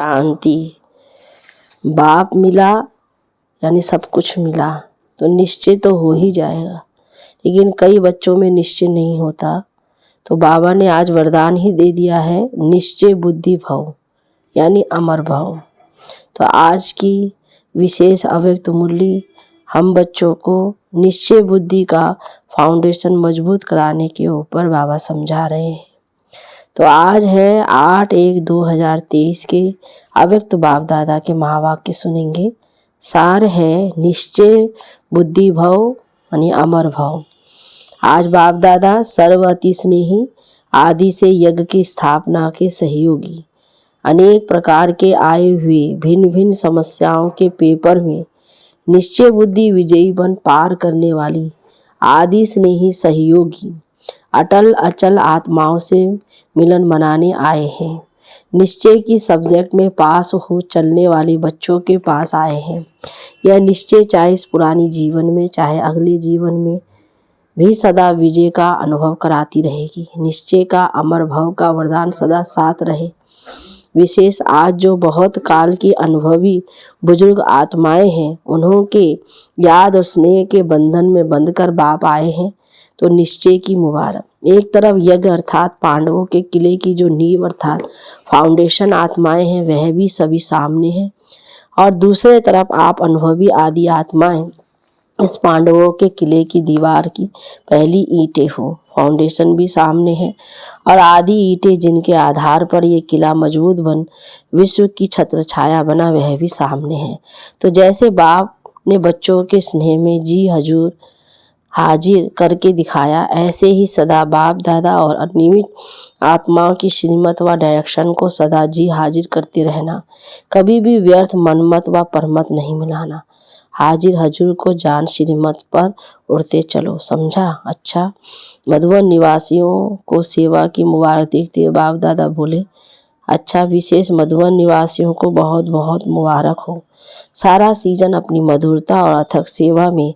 शांति। बाप मिला यानी सब कुछ मिला, तो निश्चय तो हो ही जाएगा। लेकिन कई बच्चों में निश्चय नहीं होता, तो बाबा ने आज वरदान ही दे दिया है, निश्चय बुद्धि भव यानी अमर भव। तो आज की विशेष अव्यक्त मुरली हम बच्चों को निश्चय बुद्धि का फाउंडेशन मजबूत कराने के ऊपर बाबा समझा रहे हैं। तो आज है 8/1/2023 के अव्यक्त बाप दादा के महावाक्य सुनेंगे। सार है निश्चय बुद्धि भव यानी अमर भव। आज बाप दादा सर्व अति स्नेही, आदि से यज्ञ की स्थापना के सहयोगी, अनेक प्रकार के आए हुए भिन्न भिन्न समस्याओं के पेपर में निश्चय बुद्धि विजयी बन पार करने वाली आदि स्नेही सहयोगी अटल अचल आत्माओं से मिलन मनाने आए हैं। निश्चय की सब्जेक्ट में पास हो चलने वाले बच्चों के पास आए हैं। यह निश्चय चाहे इस पुरानी जीवन में चाहे अगले जीवन में भी सदा विजय का अनुभव कराती रहेगी। निश्चय का अमर भव का वरदान सदा साथ रहे। विशेष आज जो बहुत काल की अनुभवी बुजुर्ग आत्माएं हैं, उन्हों के याद और स्नेह के बंधन में बंधकर बाप आए हैं, तो निश्चय की मुबारक। एक तरफ यज्ञ अर्थात पांडवों के किले की जो नींव अर्थात फाउंडेशन आत्माएं हैं, वह भी सभी सामने हैं, और दूसरे तरफ आप अनुभवी आदि आत्माएं इस पांडवों के किले की दीवार की पहली ईंटें हो। फाउंडेशन भी सामने है और आदि ईंटें जिनके आधार पर ये किला मजबूत बन विश्व की छत्र छाया बना, वह भी सामने है। तो जैसे बाप ने बच्चों के स्नेह में जी हजूर हाजिर करके दिखाया, ऐसे ही सदा बाप दादा और अनियमित आत्माओं की श्रीमत व डायरेक्शन को सदा जी हाजिर करते रहना। कभी भी व्यर्थ मनमत व परमत नहीं मिलाना। हाजिर हजूर को जान श्रीमत पर उड़ते चलो। समझा? अच्छा। मधुबन निवासियों को सेवा की मुबारक देखते हुए बाप दादा बोले, अच्छा, विशेष मधुबन निवासियों को बहुत बहुत मुबारक हो। सारा सीजन अपनी मधुरता और अथक सेवा में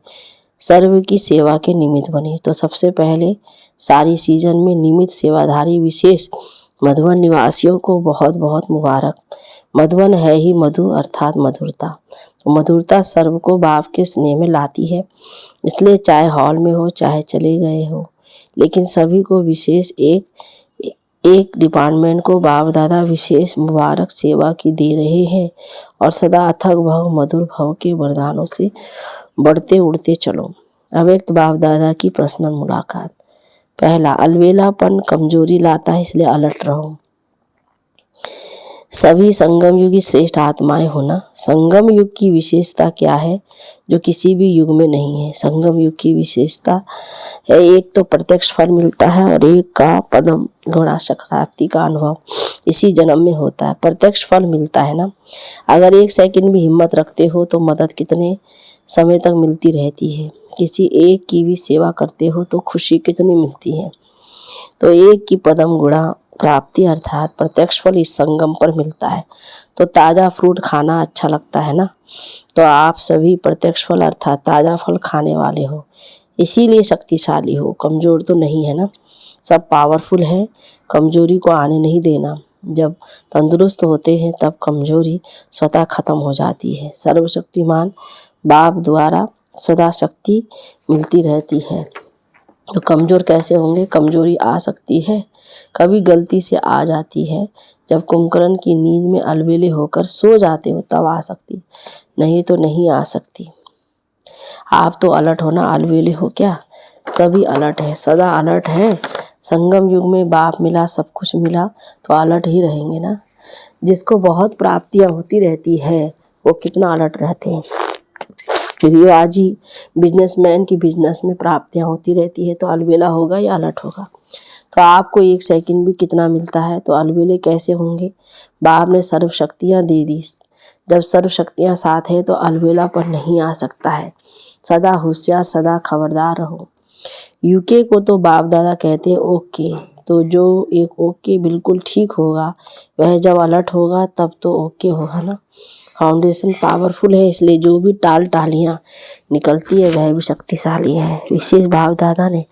सर्व की सेवा के निमित्त बने। तो सबसे पहले सारी सीजन में निमित्त सेवाधारी विशेष मधुबन निवासियों को बहुत बहुत मुबारक। मधुबन है ही मधु अर्थात मधुरता। तो मधुरता सर्व को बाप के स्नेह में लाती है। इसलिए चाहे हॉल में हो चाहे चले गए हो, लेकिन सभी को विशेष एक डिपार्टमेंट को बाप दादा विशेष मुबारक सेवा की दे रहे हैं, और सदा अथक भव मधुर भव के वरदानों से बढ़ते उड़ते चलो। अव्यक्त बाप दादा की पर्सनल मुलाकात। पहला, अलवेलापन कमजोरी लाता है, इसलिए अलर्ट रहो। सभी संगम युगी श्रेष्ठ आत्माएं होना। संगम युग की विशेषता क्या है जो किसी भी युग में नहीं है? संगम युग की विशेषता है, एक तो प्रत्यक्ष फल मिलता है और एक का पदम गुणा शक्ति का अनुभव इसी जन्म में होता है। प्रत्यक्ष फल मिलता है ना, अगर एक सेकंड भी हिम्मत रखते हो तो मदद कितने समय तक मिलती रहती है। किसी एक की भी सेवा करते हो तो खुशी कितनी मिलती है। तो एक की पदम गुणा प्राप्ति अर्थात प्रत्यक्ष फल इस संगम पर मिलता है। तो ताज़ा फ्रूट खाना अच्छा लगता है ना, तो आप सभी प्रत्यक्ष फल अर्थात ताज़ा फल खाने वाले हो, इसीलिए शक्तिशाली हो। कमज़ोर तो नहीं है ना, सब पावरफुल है। कमजोरी को आने नहीं देना। जब तंदुरुस्त होते हैं तब कमजोरी स्वतः खत्म हो जाती है। सर्वशक्तिमान बाप द्वारा सदा शक्ति मिलती रहती है। तो कमज़ोर कैसे होंगे? कमजोरी आ सकती है, कभी गलती से आ जाती है। जब कुंभकर्ण की नींद में अलबेले होकर सो जाते हो तब आ सकती, नहीं तो नहीं आ सकती। आप तो अलर्ट हो ना, अलबेले हो क्या? सभी अलर्ट है, सदा अलर्ट है। संगम युग में बाप मिला, सब कुछ मिला, तो अलर्ट ही रहेंगे ना। जिसको बहुत प्राप्तियां होती रहती है वो कितना अलर्ट रहते हैं। क्योंकि आज ही बिजनेसमैन की बिजनेस में प्राप्तियां होती रहती है, तो अलबेला होगा या अलर्ट होगा। तो आपको एक सेकंड भी कितना मिलता है, तो अलबेले कैसे होंगे? बाप ने सर्व शक्तियाँ दे दी। जब सर्व शक्तियाँ साथ है तो अलबेला पर नहीं आ सकता है। सदा होशियार, सदा खबरदार रहो। यूके को तो बाप दादा कहते हैं ओके, तो जो एक ओके बिल्कुल ठीक होगा, वह जब अलर्ट होगा तब तो ओके होगा ना। फाउंडेशन पावरफुल है, इसलिए जो भी टालियाँ निकलती है वह भी शक्तिशाली है। विशेष बाप दादा ने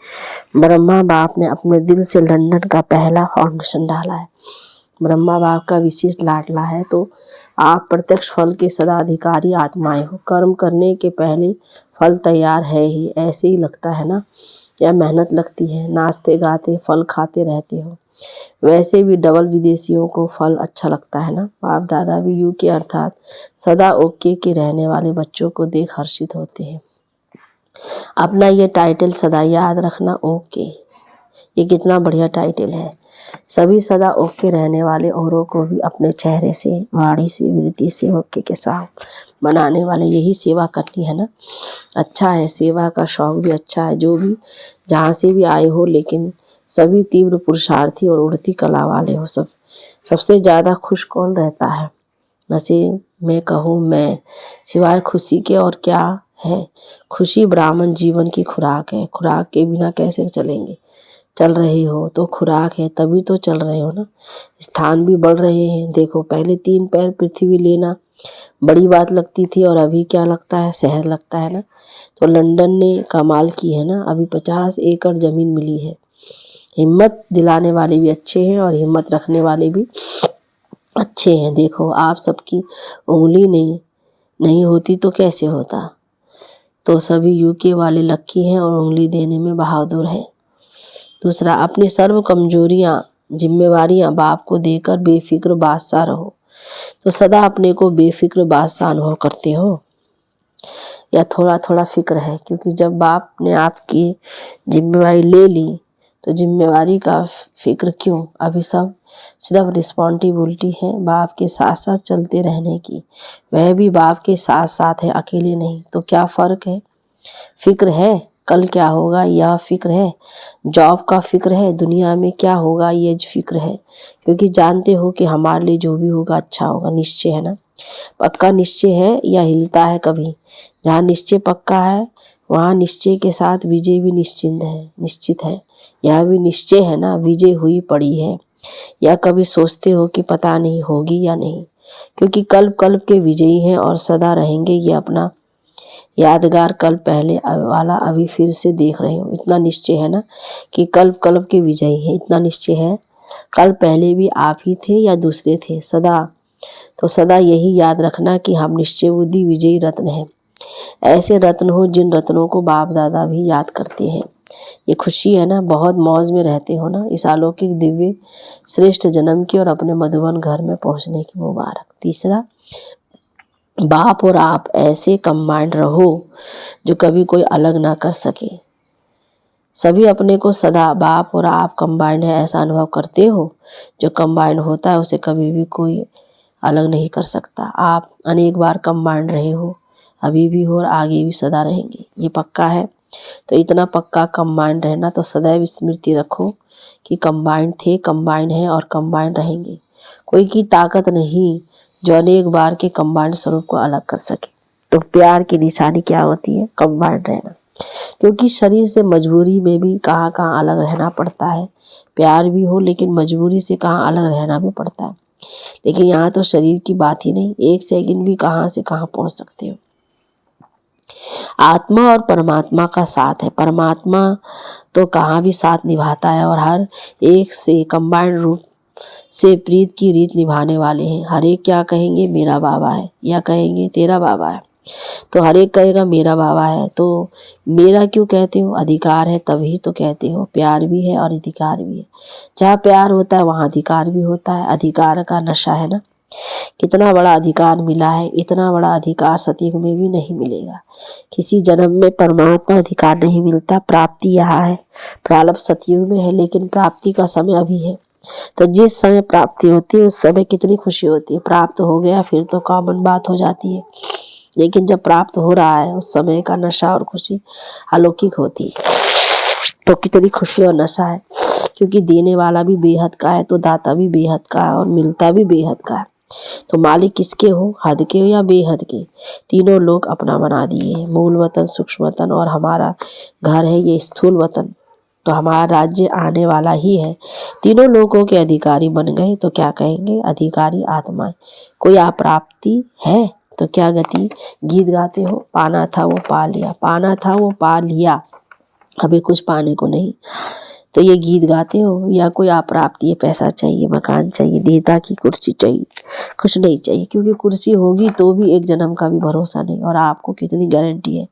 ब्रह्मा बाप ने अपने दिल से लंदन का पहला फाउंडेशन डाला है। ब्रह्मा बाप का विशेष लाडला है, तो आप प्रत्यक्ष फल के सदा अधिकारी आत्माएं हो। कर्म करने के पहले फल तैयार है ही, ऐसे ही लगता है ना, या मेहनत लगती है। नाचते गाते फल खाते रहते हो। वैसे भी डबल विदेशियों को फल अच्छा लगता है ना। बाप दादा भी यूके अर्थात सदा ओके के रहने वाले बच्चों को देख हर्षित होते हैं। अपना ये टाइटल सदा याद रखना, ओके। ये कितना बढ़िया टाइटल है। सभी सदा ओके रहने वाले औरों को भी अपने चेहरे से, वाणी से, वृत्ति से ओके के साथ मनाने वाले, यही सेवा करनी है ना। अच्छा है, सेवा का शौक भी अच्छा है। जो भी जहाँ से भी आए हो, लेकिन सभी तीव्र पुरुषार्थी और उड़ती कला वाले हो। सबसे ज़्यादा खुश कौन रहता है? नसीब में कहूँ मैं, सिवाय खुशी के और क्या है। खुशी ब्राह्मण जीवन की खुराक है। खुराक के बिना कैसे चलेंगे? चल रहे हो तो खुराक है, तभी तो चल रहे हो ना। स्थान भी बढ़ रहे हैं। देखो, पहले 3 पैर पृथ्वी लेना बड़ी बात लगती थी, और अभी क्या लगता है? शहर लगता है ना। तो लंदन ने कमाल की है ना, अभी 50 एकड़ जमीन मिली है। हिम्मत दिलाने वाले भी अच्छे हैं और हिम्मत रखने वाले भी अच्छे हैं। देखो, आप सबकी उंगली नहीं होती तो कैसे होता। तो सभी यूके वाले लक्की हैं और उंगली देने में बहादुर हैं। दूसरा, अपनी सर्व कमजोरियां जिम्मेवारियां बाप को देकर बेफिक्र बादशाह रहो। तो सदा अपने को बेफिक्र बादशाह अनुभव करते हो, या थोड़ा थोड़ा फिक्र है? क्योंकि जब बाप ने आपकी जिम्मेवारी ले ली तो जिम्मेवारी का फिक्र क्यों? अभी सब सिर्फ रिस्पॉन्सिबिलिटी है बाप के साथ साथ चलते रहने की। वह भी बाप के साथ साथ है, अकेले नहीं। तो क्या फ़र्क है? फिक्र है कल क्या होगा, यह फिक्र है। जॉब का फिक्र है, दुनिया में क्या होगा, ये फिक्र है। क्योंकि जानते हो कि हमारे लिए जो भी होगा अच्छा होगा। निश्चय है ना। पक्का निश्चय है या हिलता है कभी? जहाँ निश्चय पक्का है वहाँ निश्चय के साथ विजय भी निश्चित है। यह भी निश्चय है ना, विजय हुई पड़ी है। या कभी सोचते हो कि पता नहीं होगी या नहीं? क्योंकि कल्प कल्प के विजयी हैं और सदा रहेंगे। ये अपना यादगार कल पहले वाला अभी फिर से देख रहे हो। इतना निश्चय है ना कि कल्प कल्प के विजयी हैं। इतना निश्चय है, कल पहले भी आप ही थे या दूसरे थे? सदा यही याद रखना कि हम निश्चय बुद्धि विजयी रत्न हैं। ऐसे रत्न हो जिन रत्नों को बाप दादा भी याद करते हैं। ये खुशी है ना, बहुत मौज में रहते हो ना। इस अलौकिक दिव्य श्रेष्ठ जन्म की और अपने मधुबन घर में पहुंचने की मुबारक। तीसरा, बाप और आप ऐसे कंबाइंड रहो जो कभी कोई अलग ना कर सके। सभी अपने को सदा बाप और आप कंबाइंड है ऐसा अनुभव करते हो। जो कंबाइंड होता है उसे कभी भी कोई अलग नहीं कर सकता। आप अनेक बार कंबाइंड रहे हो, अभी भी हो और आगे भी सदा रहेंगे, ये पक्का है। तो इतना पक्का कंबाइंड रहना, तो सदैव स्मृति रखो कि कंबाइंड थे, कंबाइंड हैं और कंबाइंड रहेंगे। कोई की ताकत नहीं जो अनेक बार के कंबाइंड स्वरूप को अलग कर सके। तो प्यार की निशानी क्या होती है? कंबाइंड रहना। क्योंकि शरीर से मजबूरी में भी कहाँ कहाँ अलग रहना पड़ता है। प्यार भी हो लेकिन मजबूरी से कहाँ अलग रहना भी पड़ता है। लेकिन यहाँ तो शरीर की बात ही नहीं, एक सेकंड भी कहाँ से कहाँ पहुँच सकते हो। आत्मा और परमात्मा का साथ है। परमात्मा तो कहाँ भी साथ निभाता है और हर एक से कंबाइंड रूप से प्रीत की रीत निभाने वाले हैं। हर एक क्या कहेंगे? मेरा बाबा है, या कहेंगे तेरा बाबा है। तो हर एक कहेगा मेरा बाबा है। तो मेरा क्यों कहते हो? अधिकार है तभी तो कहते हो। प्यार भी है और अधिकार भी है। जहाँ प्यार होता है वहाँ अधिकार भी होता है। अधिकार का नशा है ना। कितना बड़ा अधिकार मिला है, इतना बड़ा अधिकार सतयुग में भी नहीं मिलेगा। किसी जन्म में परमात्मा अधिकार नहीं मिलता। प्राप्ति यहाँ है, प्रारब्ध सतयुग में है, लेकिन प्राप्ति का समय अभी है। तो जिस समय प्राप्ति होती है उस समय कितनी खुशी होती है। प्राप्त हो गया फिर तो कॉमन बात हो जाती है, लेकिन जब प्राप्त हो रहा है उस समय का नशा और खुशी अलौकिक होती है। तो कितनी खुशी और नशा है, क्योंकि देने वाला भी बेहद का है तो दाता भी बेहद का है और मिलता भी बेहद का है। तो मालिक किसके हो? हद के हो या बेहद के? तीनों लोग अपना बना दिए। मूल वतन, सूक्ष्म वतन और हमारा घर है ये स्थूल वतन। तो हमारा राज्य आने वाला ही है। तीनों लोगों के अधिकारी बन गए तो क्या कहेंगे? अधिकारी आत्माएं। कोई अप्राप्ति है तो क्या गति? गीत गाते हो, पाना था वो पा लिया, पाना था वो पा लिया, अभी कुछ पाने को नहीं। तो ये गीत गाते हो, या कोई अप्राप्ति है, पैसा चाहिए, मकान चाहिए, नेता की कुर्सी चाहिए, कुछ नहीं चाहिए, क्योंकि कुर्सी होगी तो भी एक जन्म का भी भरोसा नहीं। और आपको कितनी गारंटी है?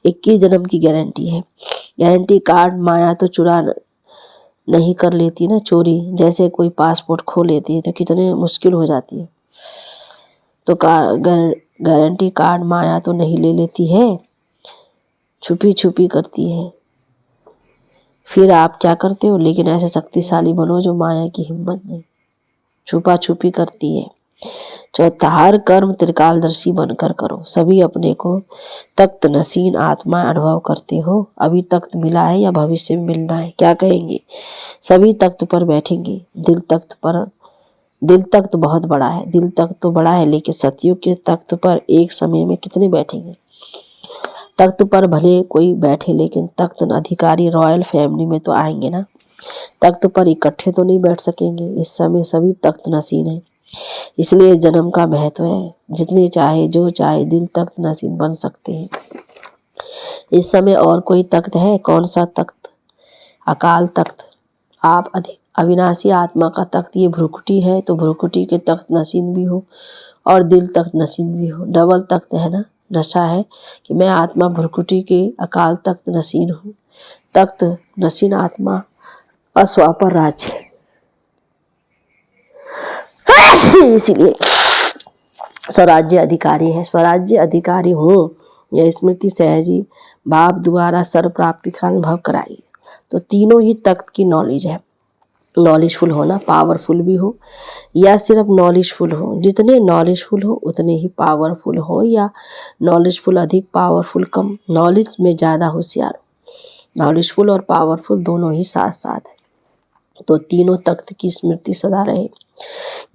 21 जन्म की गारंटी है। गारंटी कार्ड माया तो चुरा नहीं कर लेती ना चोरी, जैसे कोई पासपोर्ट खो लेती है तो कितने मुश्किल हो जाती है। तो गारंटी कार्ड माया तो नहीं ले लेती है, छुपी छुपी करती है। फिर आप क्या करते हो? लेकिन ऐसे शक्तिशाली बनो जो माया की हिम्मत नहीं, छुपा छुपी करती है। चौथा, हर कर्म त्रिकालदर्शी बनकर करो। सभी अपने को तख्त नसीन आत्मा अनुभव करते हो। अभी तख्त मिला है या भविष्य में मिलना है? क्या कहेंगे? सभी तख्त पर बैठेंगे। दिल तख्त बहुत बड़ा है। दिल तख्त तो बड़ा है, लेकिन सतयुग के तख्त पर एक समय में कितने बैठेंगे? तख्त पर भले कोई बैठे, लेकिन तख्त अधिकारी रॉयल फैमिली में तो आएंगे ना। तख्त पर इकट्ठे तो नहीं बैठ सकेंगे। इस समय सभी तख्त नसीन है, इसलिए जन्म का महत्व है। जितने चाहे जो चाहे दिल तख्त नसीन बन सकते हैं इस समय। और कोई तख्त है? कौन सा तख्त? अकाल तख्त। आप अविनाशी आत्मा का तख्त ये भ्रुकुटी है, तो भ्रुकुटी के तख्त नसीन भी हो और दिल तख्त नसीन भी हो। डबल तख्त है ना। नशा है कि मैं आत्मा भ्रुकुटी के अकाल तख्त नसीन हूँ। तख्त नसीन आत्मा अस्वापर राज्य है, इसीलिए स्वराज्य अधिकारी है। स्वराज्य अधिकारी हूँ, यह स्मृति सहजी बाप द्वारा सर्व प्राप्ति का अनुभव कराई। तो तीनों ही तख्त की नॉलेज है। नॉलेजफुल होना, पावरफुल भी हो या सिर्फ नॉलेजफुल हो। जितने नॉलेजफुल हो उतने ही पावरफुल हो, या नॉलेजफुल अधिक, पावरफुल कम। नॉलेज में ज़्यादा होशियार हो। नॉलेजफुल और पावरफुल दोनों ही साथ साथ है। तो तीनों तख्त की स्मृति सदा रहे।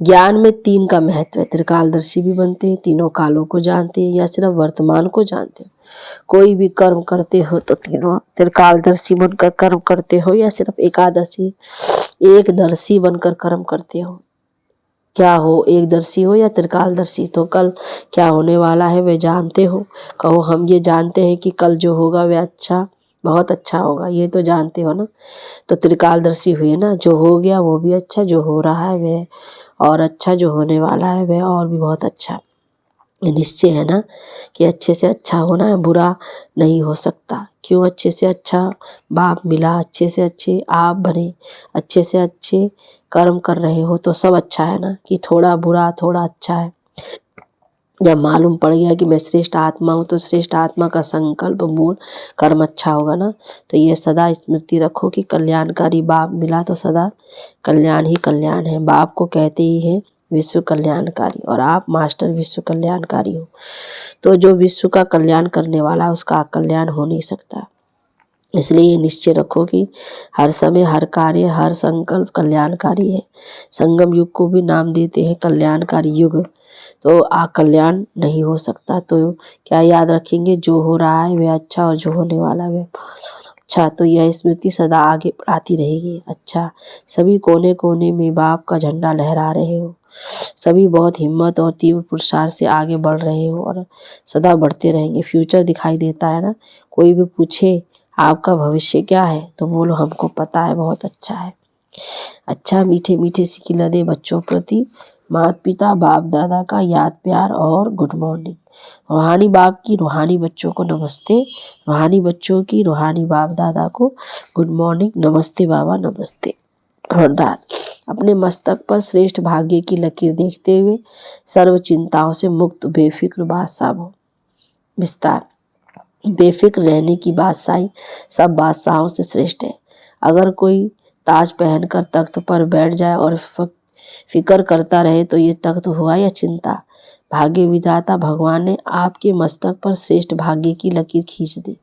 ज्ञान में 3 का महत्व है। त्रिकालदर्शी भी बनते हैं, तीनों कालों को जानते हैं, या सिर्फ वर्तमान को जानते हो। कोई भी कर्म करते हो तो तीनों त्रिकालदर्शी बनकर कर्म करते हो, या सिर्फ एकदर्शी बनकर कर्म करते हो। क्या हो? एकदर्शी हो या त्रिकालदर्शी? तो कल क्या होने वाला है वह जानते हो। कहो हम ये जानते हैं कि कल जो होगा वह अच्छा, बहुत अच्छा होगा, ये तो जानते हो ना। तो त्रिकालदर्शी हुए ना। जो हो गया वो भी अच्छा, जो हो रहा है वह और अच्छा, जो होने वाला है वह और भी बहुत अच्छा। ये निश्चय है ना कि अच्छे से अच्छा होना है, बुरा नहीं हो सकता। क्यों? अच्छे से अच्छा बाप मिला, अच्छे से अच्छे आप बने, अच्छे से अच्छे कर्म कर रहे हो, तो सब अच्छा है ना। कि थोड़ा बुरा थोड़ा अच्छा है। जब मालूम पड़ गया कि मैं श्रेष्ठ आत्मा हूँ, तो श्रेष्ठ आत्मा का संकल्प बोल कर्म अच्छा होगा ना। तो ये सदा स्मृति रखो कि कल्याणकारी बाप मिला तो सदा कल्याण ही कल्याण है। बाप को कहते ही है विश्व कल्याणकारी, और आप मास्टर विश्व कल्याणकारी हो। तो जो विश्व का कल्याण करने वाला है उसका कल्याण हो नहीं सकता। इसलिए ये निश्चय रखो कि हर समय, हर कार्य, हर संकल्प कल्याणकारी है। संगम युग को भी नाम देते हैं कल्याणकारी युग। तो कल्याण नहीं हो सकता। तो क्या याद रखेंगे? जो हो रहा है वह अच्छा, और जो होने वाला है वह अच्छा। तो यह स्मृति सदा आगे बढ़ाती रहेगी। अच्छा, सभी कोने कोने में बाप का झंडा लहरा रहे हो। सभी बहुत हिम्मत और तीव्र पुरुषार्थ से आगे बढ़ रहे हो और सदा बढ़ते रहेंगे। फ्यूचर दिखाई देता है ना। कोई भी पूछे आपका भविष्य क्या है, तो बोलो हमको पता है, बहुत अच्छा है। अच्छा, मीठे मीठे सिकिला दे बच्चों प्रति माता पिता बाप दादा का याद प्यार और गुड मॉर्निंग। रूहानी बाप की रूहानी बच्चों को नमस्ते, रूहानी बच्चों की रूहानी बाप दादा को गुड मॉर्निंग, नमस्ते बाबा, नमस्ते। वरदान, अपने मस्तक पर श्रेष्ठ भाग्य की लकीर देखते हुए सर्व चिंताओं से मुक्त बेफिक्र बादशाह हो। विस्तार, बेफिक्र रहने की बादशाही सब बादशाहों से श्रेष्ठ है। अगर कोई ताज पहनकर तख्त पर बैठ जाए और फिक्र करता रहे तो ये तख्त हुआ या चिंता। भाग्य विधाता भगवान ने आपके मस्तक पर श्रेष्ठ भाग्य की लकीर खींच दी।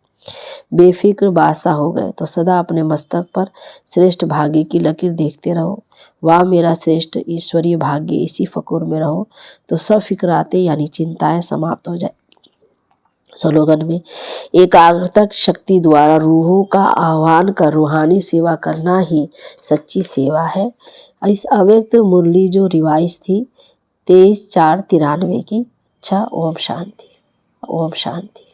बेफिक्र बादशाह हो गए तो सदा अपने मस्तक पर श्रेष्ठ भाग्य की लकीर देखते रहो। वाह मेरा श्रेष्ठ ईश्वरीय भाग्य, इसी फकुर में रहो तो सब फिक्राते यानी चिंताएं समाप्त हो जाए। स्लोगन में, एकाग्रता शक्ति द्वारा रूहों का आह्वान कर रूहानी सेवा करना ही सच्ची सेवा है। इस अव्यक्त मुरली जो रिवाइज थी 23/4/93 की। अच्छा, ओम शांति, ओम शांति।